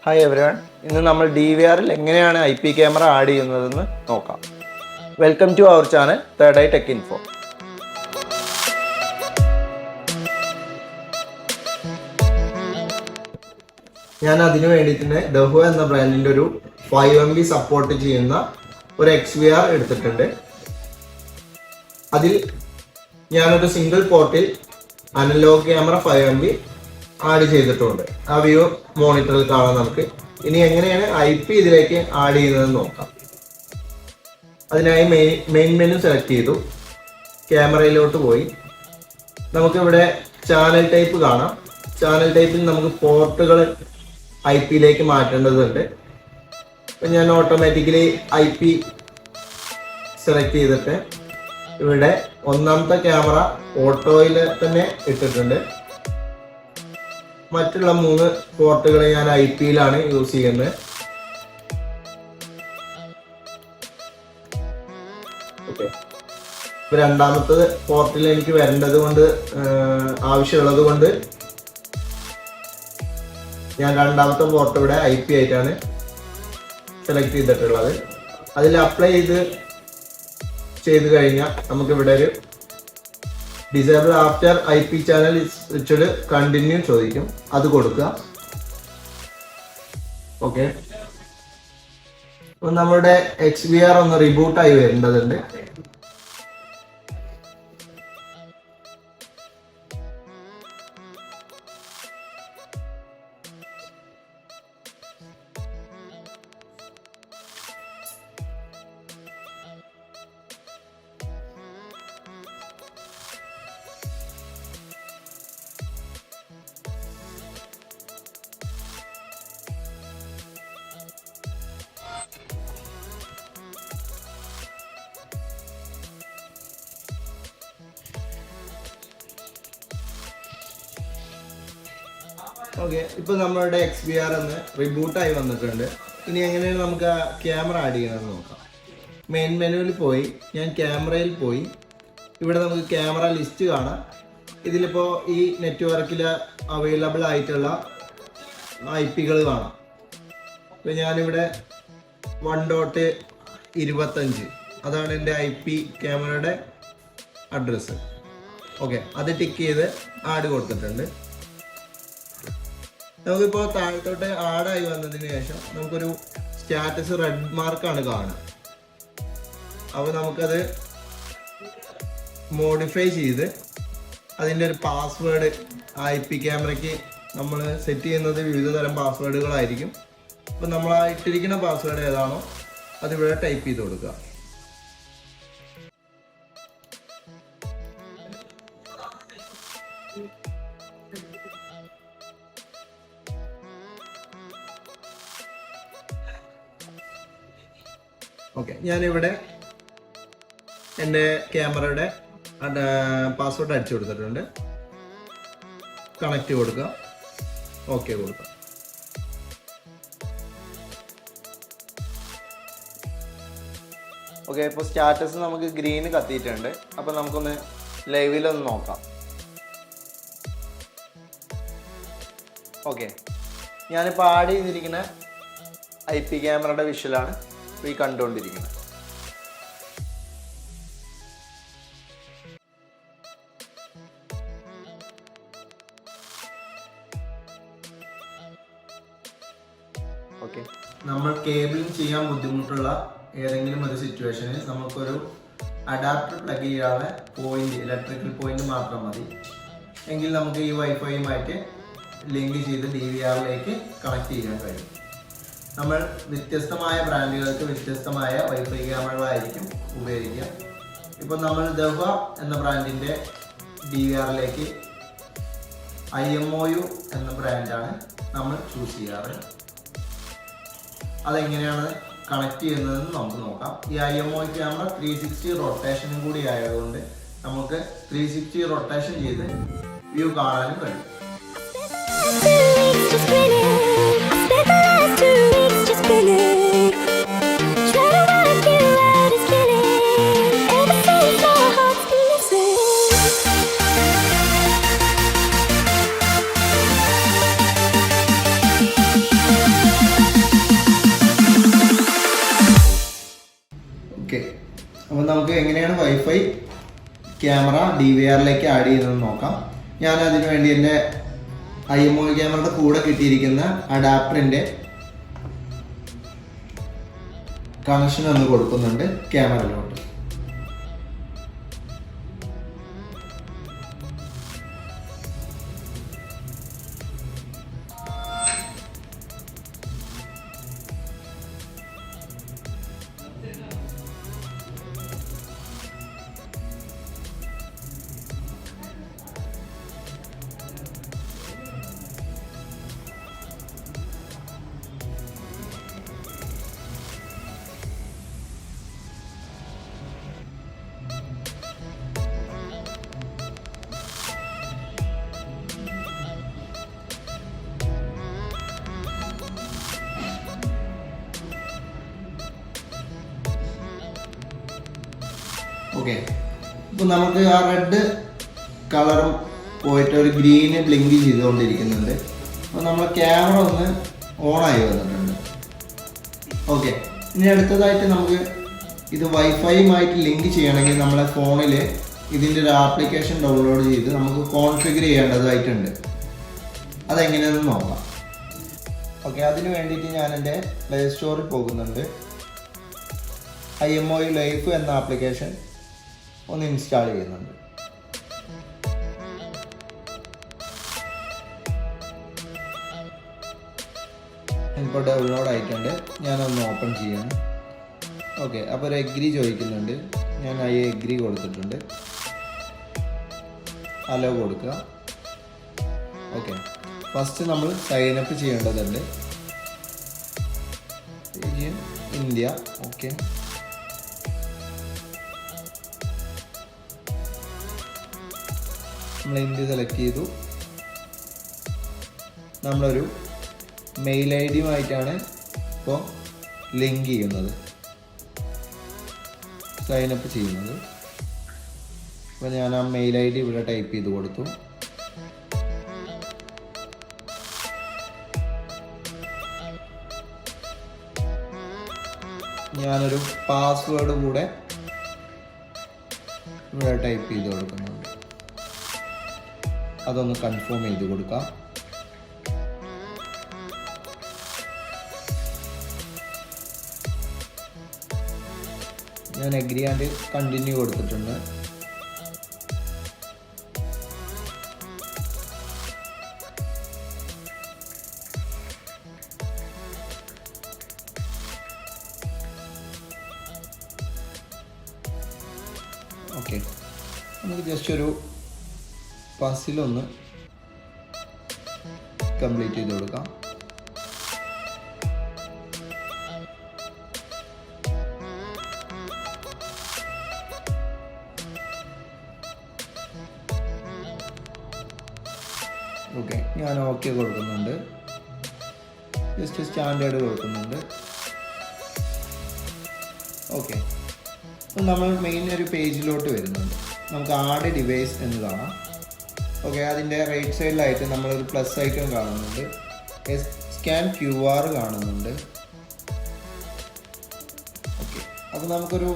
Hi everyone, ഇന്ന് നമ്മൾ DVRൽ എങ്ങനെയാണ് IP ക്യാമറ ആഡ് ചെയ്യുന്നതെന്ന് നോക്കാം. Welcome to our channel third eye tech info. ഞാൻ അതിനു വേണ്ടിയിട്ട് ദഹു എന്ന ബ്രാൻഡിൻ്റെ ഒരു 5MB സപ്പോർട്ട് ചെയ്യുന്ന ഒരു XVR എടുത്തിട്ടുണ്ട്. അതിൽ ഞാനൊരു സിംഗിൾ പോർട്ടിൽ അനലോഗ് ക്യാമറ 5MB ആഡ് ചെയ്തിട്ടുണ്ട്. ആ വ്യൂ മോണിറ്ററിൽ കാണാം. നമുക്ക് ഇനി എങ്ങനെയാണ് IP ഇതിലേക്ക് ആഡ് ചെയ്യുന്നതെന്ന് നോക്കാം. അതിനായി മെയിൻ മെനു സെലക്ട് ചെയ്തു, ക്യാമറയിലോട്ട് പോയി നമുക്കിവിടെ ചാനൽ ടൈപ്പ് കാണാം. ചാനൽ ടൈപ്പിൽ നമുക്ക് പോർട്ടുകൾ IP-യിലേക്ക് മാറ്റേണ്ടതുണ്ട്. അപ്പം ഞാൻ ഓട്ടോമാറ്റിക്കലി IP സെലക്ട് ചെയ്തിട്ട് ഇവിടെ ഒന്നാമത്തെ ക്യാമറ ഓട്ടോയിൽ തന്നെ ഇട്ടിട്ടുണ്ട്. മറ്റുള്ള 3 പോർട്ടുകൾ ഞാൻ IP-യിലാണ് യൂസ് ചെയ്യുന്നത്. ഓക്കെ, ഇപ്പൊ രണ്ടാമത്തത് പോർട്ടിൽ എനിക്ക് വരേണ്ടത് കൊണ്ട് ആവശ്യമുള്ളത് കൊണ്ട് ഞാൻ രണ്ടാമത്തെ പോർട്ട് ഇവിടെ IP ആയിട്ടാണ് സെലക്ട് ചെയ്തിട്ടുള്ളത്. അതിൽ അപ്ലൈ ചെയ്ത് കഴിഞ്ഞാൽ നമുക്കിവിടെ ഒരു disable after IP channel switched continue ചോദിക്കും, അത് കൊടുക്കുക. ഓക്കെ, അപ്പം നമ്മുടെ XVR ഒന്ന് റിബൂട്ടായി വരേണ്ടതുണ്ട്. ഓക്കെ, ഇപ്പൊ നമ്മളുടെ XVR ഒന്ന് റിബൂട്ടായി വന്നിട്ടുണ്ട്. ഇനി എങ്ങനെയാണ് നമുക്ക് ആ ക്യാമറ ആഡ് ചെയ്യണമെന്ന് നോക്കാം. മെയിൻ മെനുവിൽ പോയി ഞാൻ ക്യാമറയിൽ പോയി ഇവിടെ നമുക്ക് ക്യാമറ ലിസ്റ്റ് കാണാം. ഇതിലിപ്പോൾ ഈ നെറ്റ്വർക്കിൽ അവൈലബിൾ ആയിട്ടുള്ള IP-കൾ കാണാം. ഇപ്പോൾ ഞാനിവിടെ 1.25 അതാണ് എൻ്റെ IP ക്യാമറയുടെ അഡ്രസ്സ്. ഓക്കെ, അത് ടിക്ക് ചെയ്ത് ആഡ് കൊടുത്തിട്ടുണ്ട്. നമുക്കിപ്പോൾ താഴത്തോട്ട് ആഡായി വന്നതിന് ശേഷം നമുക്കൊരു സ്റ്റാറ്റസ് റെഡ് മാർക്കാണ് കാണുക. അപ്പോൾ നമുക്കത് മോഡിഫൈ ചെയ്ത് അതിൻ്റെ ഒരു പാസ്വേഡ് IP ക്യാമറയ്ക്ക് നമ്മൾ സെറ്റ് ചെയ്യുന്നത് വിവിധ തരം പാസ്വേഡുകളായിരിക്കും. അപ്പോൾ നമ്മൾ ആ ഇട്ടിരിക്കുന്ന പാസ്വേഡ് ഏതാണോ അതിവിടെ ടൈപ്പ് ചെയ്ത് കൊടുക്കുക. ഓക്കെ, ഞാനിവിടെ എൻ്റെ ക്യാമറയുടെ പാസ്വേഡ് അടിച്ചു കൊടുത്തിട്ടുണ്ട്. കണക്റ്റ് കൊടുക്കുക, ഓക്കെ കൊടുക്കുക. ഓക്കെ, ഇപ്പോൾ സ്റ്റാറ്റസ് നമുക്ക് ഗ്രീൻ കത്തിയിട്ടുണ്ട്. അപ്പോൾ നമുക്കൊന്ന് ലൈവിലൊന്ന് നോക്കാം. ഓക്കെ, ഞാനിപ്പോൾ ആഡ് ചെയ്തിരിക്കുന്ന IP ക്യാമറയുടെ വിഷ്വലാണ് ഈ കണ്ടുകൊണ്ടിരിക്കുന്നത്. ഓക്കെ, നമ്മൾ കേബിളിംഗ് ചെയ്യാൻ ബുദ്ധിമുട്ടുള്ള ഏതെങ്കിലും ഒരു സിറ്റുവേഷനിൽ നമുക്കൊരു അഡാപ്റ്റർ പ്ലഗ് ചെയ്യാതെ പോയിന്റ് ഇലക്ട്രിക്കൽ പോയിന്റ് മാത്രം മതി എങ്കിൽ നമുക്ക് ഈ വൈഫൈയുമായിട്ട് ലിങ്ക് ചെയ്ത് DVRലേക്ക് കണക്ട് ചെയ്യാൻ കഴിയും. നമ്മൾ വ്യത്യസ്തമായ ബ്രാൻഡുകൾക്ക് വ്യത്യസ്തമായ വൈഫൈ ക്യാമറകളായിരിക്കും ഉപയോഗിക്കുക. ഇപ്പോൾ നമ്മൾ ദഹ എന്ന ബ്രാൻഡിൻ്റെ DVRലേക്ക് IMOU എന്ന ബ്രാൻഡാണ് നമ്മൾ ചൂസ് ചെയ്യാറ്. അതെങ്ങനെയാണ് കണക്ട് ചെയ്യുന്നതെന്ന് നമുക്ക് നോക്കാം. ഈ IMOU ക്യാമറ 360 റൊട്ടേഷനും കൂടി ആയതുകൊണ്ട് നമുക്ക് 360 റൊട്ടേഷൻ ചെയ്ത് വ്യൂ കാണാനും കഴിയും. അപ്പോൾ നമുക്ക് എങ്ങനെയാണ് വൈഫൈ ക്യാമറ DVRലേക്ക് ആഡ് ചെയ്യുന്നത് നോക്കാം. ഞാൻ അതിനു വേണ്ടി എൻ്റെ IMOI ക്യാമറയുടെ കൂടെ കിട്ടിയിരിക്കുന്ന അഡാപ്റ്ററിൻ്റെ കണക്ഷൻ ഒന്ന് കൊടുക്കുന്നുണ്ട് ക്യാമറയിലോട്ട്. ഓക്കെ, ഇപ്പോൾ നമുക്ക് ആ റെഡ് കളറും പോയിട്ട് ഒരു ഗ്രീന് ബ്ലിങ്ക് ചെയ്തുകൊണ്ടിരിക്കുന്നുണ്ട്. അപ്പോൾ നമ്മൾ ക്യാമറ ഒന്ന് ഓണായി വന്നിട്ടുണ്ട്. ഓക്കെ, ഇനി അടുത്തതായിട്ട് നമുക്ക് ഇത് വൈഫൈയുമായിട്ട് ലിങ്ക് ചെയ്യണമെങ്കിൽ നമ്മളെ ഫോണിൽ ഇതിൻ്റെ ഒരു ആപ്ലിക്കേഷൻ ഡൗൺലോഡ് ചെയ്ത് നമുക്ക് കോൺഫിഗർ ചെയ്യേണ്ടതായിട്ടുണ്ട്. അതെങ്ങനെയാണെന്ന് നോക്കാം. ഓക്കെ, അതിന് വേണ്ടിയിട്ട് ഞാൻ എൻ്റെ പ്ലേ സ്റ്റോറിൽ പോകുന്നുണ്ട്. IMOI ലൈഫ് എന്ന ആപ്ലിക്കേഷൻ ഒന്ന് ഇൻസ്റ്റാൾ ചെയ്യുന്നുണ്ട്. ഇപ്പോൾ ഡൗൺലോഡ് ആയിട്ടുണ്ട്. ഞാനൊന്ന് ഓപ്പൺ ചെയ്യണം. ഓക്കെ, അപ്പോൾ ഒരു എഗ്രി ചോദിക്കുന്നുണ്ട്. ഞാൻ എഗ്രി കൊടുത്തിട്ടുണ്ട്. അലോ കൊടുക്കുക. ഓക്കെ, ഫസ്റ്റ് നമ്മൾ സൈൻ അപ്പ് ചെയ്യേണ്ടതുണ്ട്. ഇന്ത്യ. ഓക്കെ, നമ്മൾ ഇന്ത്യ സെലക്ട് ചെയ്തു. നമ്മളൊരു മെയിൽ ID യുമായിട്ടാണ് ഇപ്പോൾ ലിങ്ക് ചെയ്യുന്നത്, സൈനപ്പ് ചെയ്യുന്നത്. അപ്പോൾ ഞാൻ ആ മെയിൽ ID ഇവിടെ ടൈപ്പ് ചെയ്ത് കൊടുത്തു. ഞാനൊരു പാസ്വേഡ് കൂടെ ഇവിടെ ടൈപ്പ് ചെയ്ത് കൊടുക്കുന്നുണ്ട്. അതൊന്ന് കൺഫേം ചെയ്ത് കൊടുക്കാം. ഞാൻ എഗ്രി ആൻഡ് കണ്ടിന്യൂ കൊടുത്തിട്ടുണ്ട്. ഓക്കെ, നമുക്ക് ജസ്റ്റ് ഒരു പസിലൊന്ന് കംപ്ലീറ്റ് ചെയ്ത് കൊടുക്കാം. ഓക്കെ, ഞാൻ ഓക്കെ കൊടുക്കുന്നുണ്ട്. ജസ്റ്റ് സ്റ്റാൻഡേർഡ് കൊടുക്കുന്നുണ്ട്. ഓക്കെ, അപ്പോൾ നമ്മൾ മെയിൻ ഒരു പേജിലോട്ട് വരുന്നുണ്ട്. നമുക്ക് ആഡ് ഡിവൈസ് എന്ന് കാണാം. ഓക്കെ, അതിൻ്റെ റൈറ്റ് സൈഡിലായിട്ട് നമ്മളൊരു പ്ലസ് ഐക്കൺ കാണുന്നുണ്ട്. സ്കാൻ QR കാണുന്നുണ്ട്. ഓക്കെ, അപ്പോൾ നമുക്കൊരു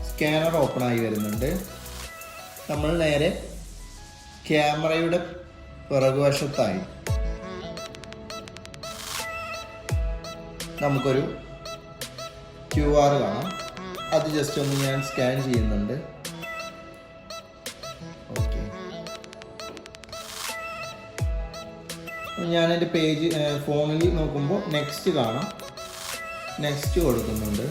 സ്കാനർ ഓപ്പൺ ആയി വരുന്നുണ്ട്. നമ്മൾ നേരെ ക്യാമറയുടെ പിറകുവശത്തായി നമുക്കൊരു QR കാണാം. അത് ജസ്റ്റ് ഒന്ന് ഞാൻ സ്കാൻ ചെയ്യുന്നുണ്ട്. ഓക്കെ, ഞാൻ എൻ്റെ പേജ് ഫോണിൽ നോക്കുമ്പോൾ നെക്സ്റ്റ് കാണാം. നെക്സ്റ്റ് കൊടുക്കുന്നുണ്ട്.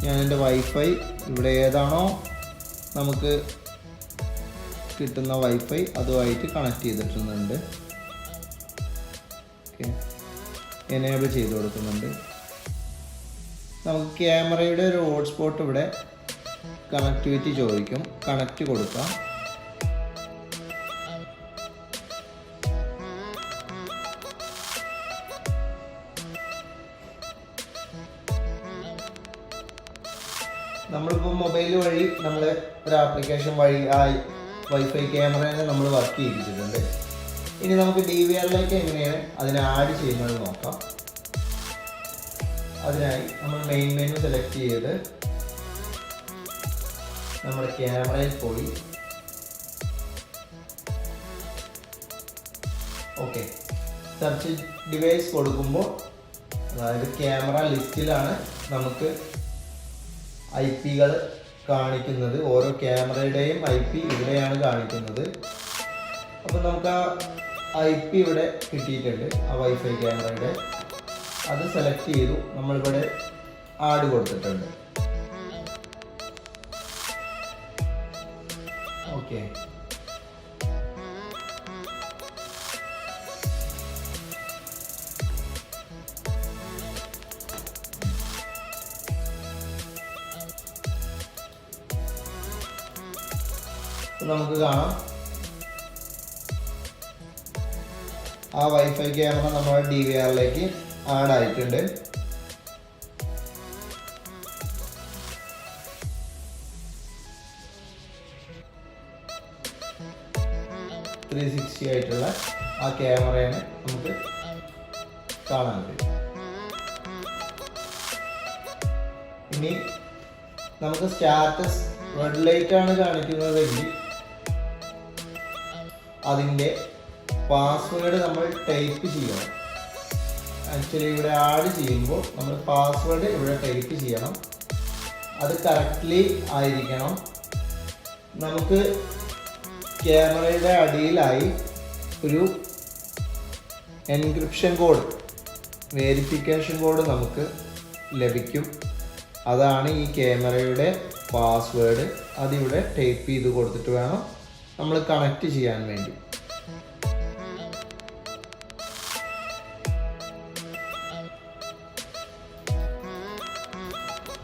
ഞാൻ എൻ്റെ വൈഫൈ ഇവിടെ ഏതാണോ നമുക്ക് കിട്ടുന്ന വൈഫൈ അതുമായിട്ട് കണക്ട് ചെയ്തിട്ടുണ്ട്. ഓക്കെ, എനേബിൾ ചെയ്ത് കൊടുക്കുന്നുണ്ട്. നമുക്ക് ക്യാമറയുടെ ഒരു ഹോട്ട്സ്പോട്ട് ഇവിടെ കണക്ടിവിറ്റി ചോദിക്കും. കണക്റ്റ് കൊടുക്കാം. നമ്മളിപ്പോൾ മൊബൈൽ വഴി നമ്മൾ ഒരു ആപ്ലിക്കേഷൻ വഴി വൈഫൈ ക്യാമറയെ നമ്മൾ വർക്ക് ചെയ്യിപ്പിച്ചിട്ടുണ്ട്. ഇനി നമുക്ക് DVRലേക്ക് എങ്ങനെയാണ് അതിനെ ആഡ് ചെയ്യുന്നത് നോക്കാം. അതിനായി നമ്മൾ മെയിൻ മെനു സെലക്ട് ചെയ്ത് നമ്മുടെ ക്യാമറയിൽ പോയി ഓക്കെ സെർച്ച് ഡിവൈസ് കൊടുക്കുമ്പോൾ, അതായത് ക്യാമറ ലിസ്റ്റിലാണ് നമുക്ക് IP-കൾ കാണിക്കുന്നത്. ഓരോ ക്യാമറയുടെയും IP ഇവിടെയാണ് കാണിക്കുന്നത്. അപ്പോൾ നമുക്ക് ആ IP ഇവിടെ കിട്ടിയിട്ടുണ്ട്, ആ വൈഫൈ ക്യാമറയുടെ. അത് സെലക്ട് ചെയ്തു, നമ്മളിവിടെ ആഡ് കൊടുത്തിട്ടുണ്ട്. ഓക്കെ നമുക്ക് കാണാം ആ വൈഫൈ ക്യാമറ നമ്മുടെ DVRലേക്ക് ആഡ് ആയിട്ടുണ്ട്. ആയിട്ടുള്ള ആ ക്യാമറയാണ് നമുക്ക് കാണാൻ കഴിയും. ഇനി നമുക്ക് സ്റ്റാറ്റസ് റെഡ് ലൈറ്റ് ആണ് കാണിക്കുന്നതെങ്കിൽ അതിൻ്റെ പാസ്വേഡ് നമ്മൾ ടൈപ്പ് ചെയ്യണം. ആക്ച്വലി ഇവിടെ ആഡ് ചെയ്യുമ്പോൾ നമ്മൾ പാസ്വേഡ് ഇവിടെ ടൈപ്പ് ചെയ്യണം. അത് കറക്റ്റ്ലി ആയിരിക്കണം. നമുക്ക് ക്യാമറയുടെ അടിയിലായി ഒരു എൻക്രിപ്ഷൻ കോഡ്, വെരിഫിക്കേഷൻ കോഡ് നമുക്ക് ലഭിക്കും. അതാണ് ഈ ക്യാമറയുടെ പാസ്വേഡ്. അതിവിടെ ടൈപ്പ് ചെയ്ത് കൊടുത്തിട്ട് വേണം നമ്മൾ കണക്ട് ചെയ്യാൻ വേണ്ടി.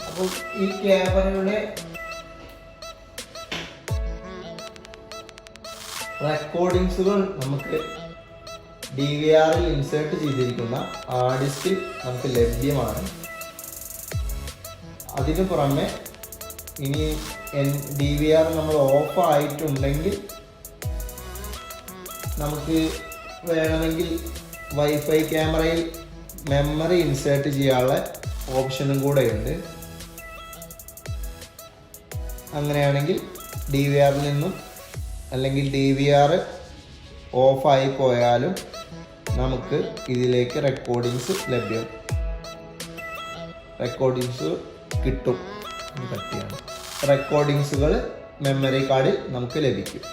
അപ്പോൾ ഈ ക്യാമറയുടെ റെക്കോർഡിങ്സുകൾ നമുക്ക് DVRൽ ഇൻസേർട്ട് ചെയ്തിരിക്കുന്ന ഹാർഡ് ഡിസ്കിൽ നമുക്ക് ലഭ്യമാണ്. അതിനു പുറമെ ഇനി DVR നമ്മൾ ഓഫ് ആയിട്ടുണ്ടെങ്കിൽ നമുക്ക് വേണമെങ്കിൽ വൈഫൈ ക്യാമറയിൽ മെമ്മറി ഇൻസേർട്ട് ചെയ്യാനുള്ള ഓപ്ഷനും കൂടെയുണ്ട്. അങ്ങനെയാണെങ്കിൽ DVRൽ നിന്നും, അല്ലെങ്കിൽ DVR ഓഫായി പോയാലും നമുക്ക് ഇതിലേക്ക് റെക്കോർഡിങ്സ് കിട്ടും. റെക്കോർഡിങ്സുകൾ മെമ്മറി കാർഡിൽ നമുക്ക് ലഭിക്കും.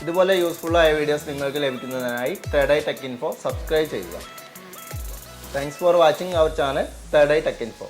ഇതുപോലെ യൂസ്ഫുള്ളായ വീഡിയോസ് നിങ്ങൾക്ക് ലഭിക്കുന്നതിനായി third eye tech info subscribe ചെയ്യുക. Thanks for watching our channel third eye tech info.